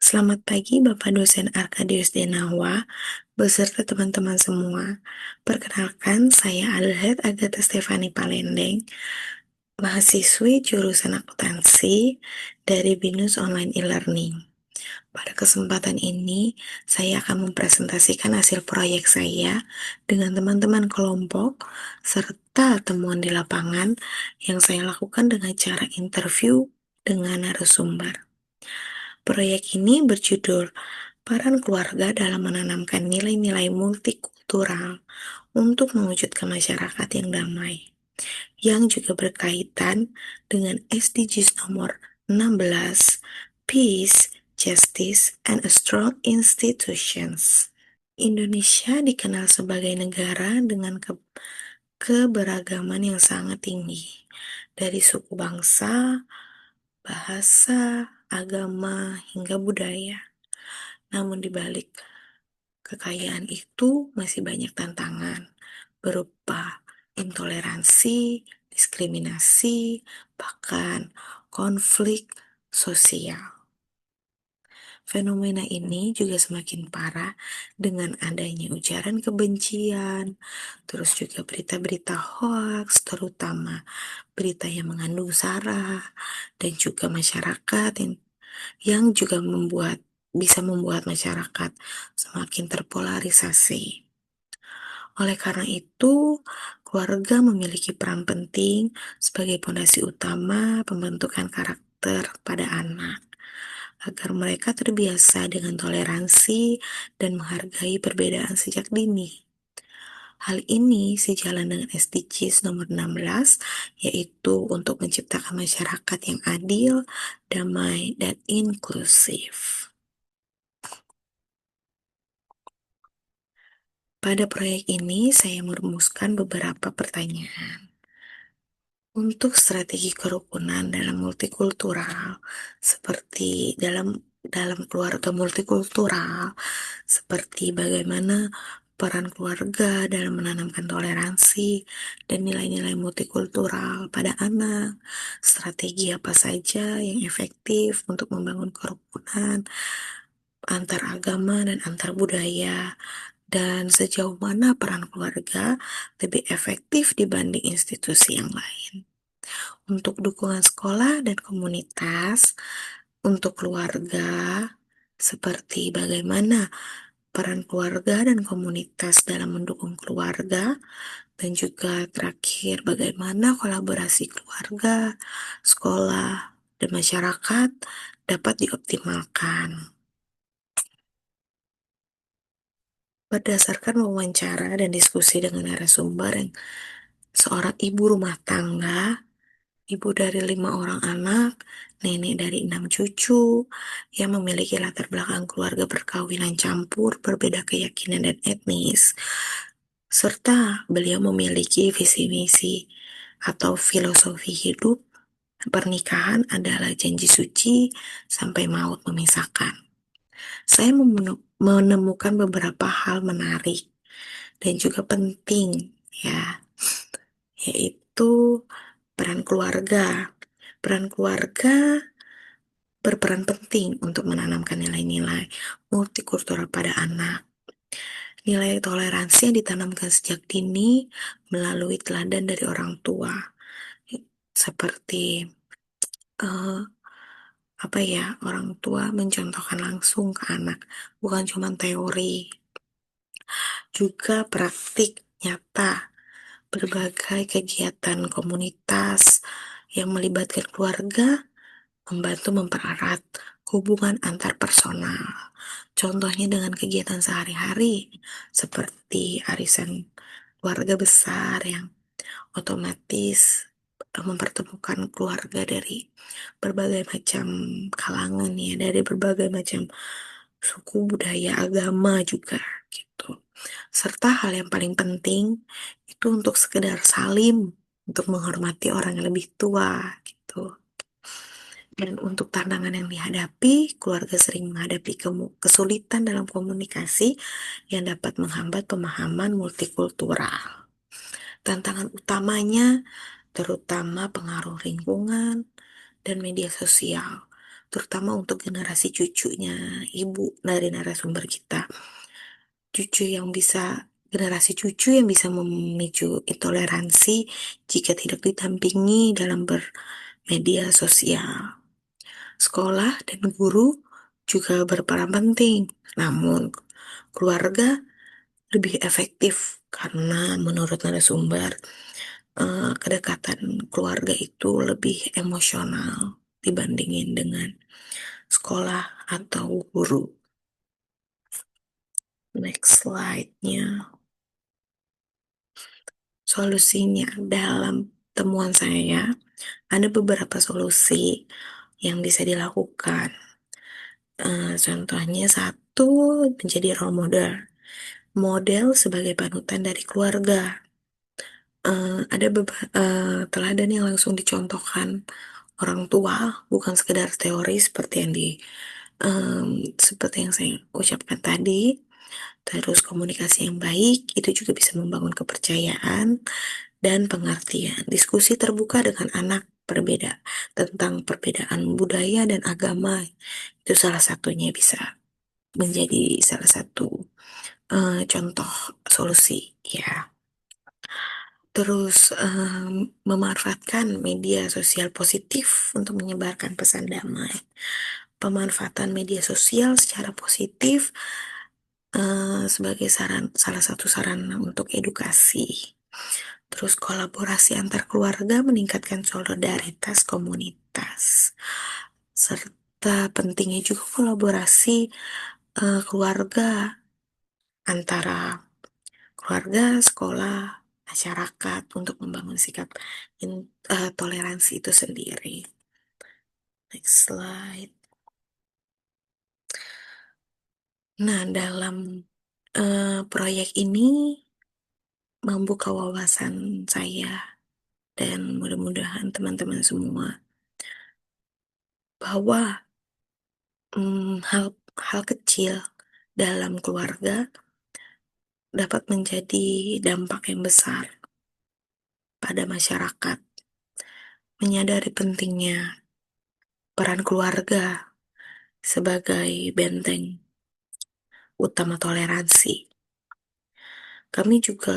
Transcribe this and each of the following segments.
Selamat pagi Bapak dosen Arkadius Denawa beserta teman-teman semua. Perkenalkan, saya Alhet Agatha Stefani Palendeng, mahasiswi jurusan akuntansi dari BINUS Online E-Learning. Pada kesempatan ini, saya akan mempresentasikan hasil proyek saya dengan teman-teman kelompok serta temuan di lapangan yang saya lakukan dengan cara interview dengan narasumber. Proyek ini berjudul Peran Keluarga dalam Menanamkan Nilai-Nilai Multikultural untuk Mewujudkan Masyarakat yang Damai, yang juga berkaitan dengan SDGs nomor 16, Peace, Justice, and a Strong Institutions. Indonesia dikenal sebagai negara dengan keberagaman yang sangat tinggi, dari suku bangsa, bahasa, agama, hingga budaya. Namun di balik kekayaan itu masih banyak tantangan berupa intoleransi, diskriminasi, bahkan konflik sosial. Fenomena ini juga semakin parah dengan adanya ujaran kebencian, terus juga berita-berita hoaks, terutama berita yang mengandung sara, dan juga masyarakat yang juga bisa membuat masyarakat semakin terpolarisasi. Oleh karena itu, keluarga memiliki peran penting sebagai pondasi utama pembentukan karakter pada anak, agar mereka terbiasa dengan toleransi dan menghargai perbedaan sejak dini. Hal ini sejalan dengan SDGs nomor 16, yaitu untuk menciptakan masyarakat yang adil, damai, dan inklusif. Pada proyek ini, saya merumuskan beberapa pertanyaan. Untuk strategi kerukunan dalam multikultural, seperti dalam keluarga multikultural, seperti bagaimana peran keluarga dalam menanamkan toleransi dan nilai-nilai multikultural pada anak, strategi apa saja yang efektif untuk membangun kerukunan antar agama dan antar budaya, dan sejauh mana peran keluarga lebih efektif dibanding institusi yang lain. Untuk dukungan sekolah dan komunitas, untuk keluarga, seperti bagaimana peran keluarga dan komunitas dalam mendukung keluarga, dan juga terakhir bagaimana kolaborasi keluarga, sekolah, dan masyarakat dapat dioptimalkan. Berdasarkan wawancara dan diskusi dengan narasumber yang seorang ibu rumah tangga, ibu dari 5 orang anak, nenek dari 6 cucu, yang memiliki latar belakang keluarga perkawinan campur, berbeda keyakinan dan etnis, serta beliau memiliki visi misi atau filosofi hidup. Pernikahan adalah janji suci sampai maut memisahkan. Saya menemukan beberapa hal menarik dan juga penting, ya, yaitu peran keluarga. Peran keluarga berperan penting untuk menanamkan nilai-nilai multikultural pada anak. Nilai toleransi yang ditanamkan sejak dini melalui teladan dari orang tua, seperti eh, orang tua mencontohkan langsung ke anak, bukan cuma teori, juga praktik nyata. Berbagai kegiatan komunitas yang melibatkan keluarga membantu mempererat hubungan antar personal. Contohnya dengan kegiatan sehari-hari seperti arisan keluarga besar yang otomatis mempertemukan keluarga dari berbagai macam kalangan, ya, dari berbagai macam suku, budaya, agama juga gitu. Serta hal yang paling penting itu untuk sekedar salim, untuk menghormati orang yang lebih tua gitu. Dan untuk tantangan yang dihadapi, keluarga sering menghadapi kesulitan dalam komunikasi yang dapat menghambat pemahaman multikultural. Tantangan utamanya terutama pengaruh lingkungan dan media sosial, terutama untuk generasi cucunya ibu dari narasumber kita. Generasi cucu yang bisa memicu intoleransi jika tidak didampingi dalam bermedia sosial. Sekolah dan guru juga berperan penting, namun keluarga lebih efektif karena menurut narasumber, kedekatan keluarga itu lebih emosional dibandingin dengan sekolah atau guru. Next slide-nya. Solusinya dalam temuan saya, ada beberapa solusi yang bisa dilakukan. Contohnya satu, menjadi role model. Model sebagai panutan dari keluarga. Ada teladan yang langsung dicontohkan orang tua, bukan sekedar teori seperti yang saya ucapkan tadi. Terus komunikasi yang baik itu juga bisa membangun kepercayaan dan pengertian. Diskusi terbuka dengan anak tentang perbedaan budaya dan agama itu salah satunya bisa menjadi salah satu contoh solusi ya. Terus memanfaatkan media sosial positif untuk menyebarkan pesan damai. Pemanfaatan media sosial secara positif sebagai salah satu sarana untuk edukasi. Terus kolaborasi antar keluarga meningkatkan solidaritas komunitas. Serta pentingnya juga kolaborasi keluarga antara keluarga, sekolah, masyarakat untuk membangun sikap toleransi itu sendiri. Next slide. Nah, dalam proyek ini membuka wawasan saya dan mudah-mudahan teman-teman semua bahwa hal kecil dalam keluarga dapat menjadi dampak yang besar pada masyarakat. Menyadari pentingnya peran keluarga sebagai benteng utama toleransi. Kami juga,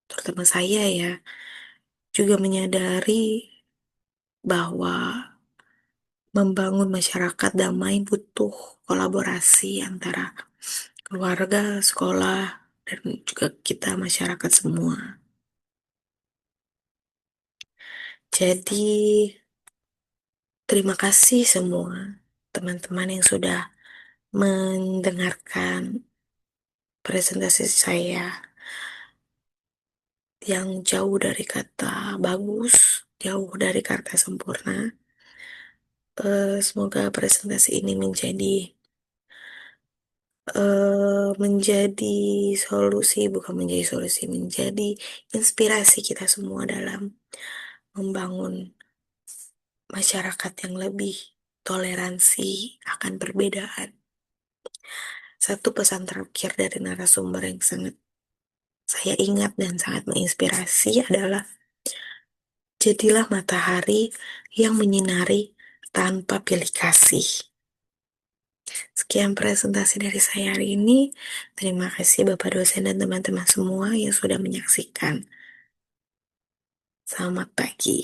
terutama saya ya, juga menyadari bahwa membangun masyarakat damai butuh kolaborasi antara keluarga, sekolah, dan juga kita masyarakat semua. Jadi, terima kasih semua teman-teman yang sudah mendengarkan presentasi saya yang jauh dari kata bagus, jauh dari kata sempurna. Semoga presentasi ini menjadi menjadi inspirasi kita semua dalam membangun masyarakat yang lebih toleransi akan perbedaan. Satu pesan terakhir dari narasumber yang sangat saya ingat dan sangat menginspirasi adalah jadilah matahari yang menyinari tanpa pilih kasih. Sekian presentasi dari saya hari ini. Terima kasih Bapak dosen dan teman-teman semua yang sudah menyaksikan. Selamat pagi.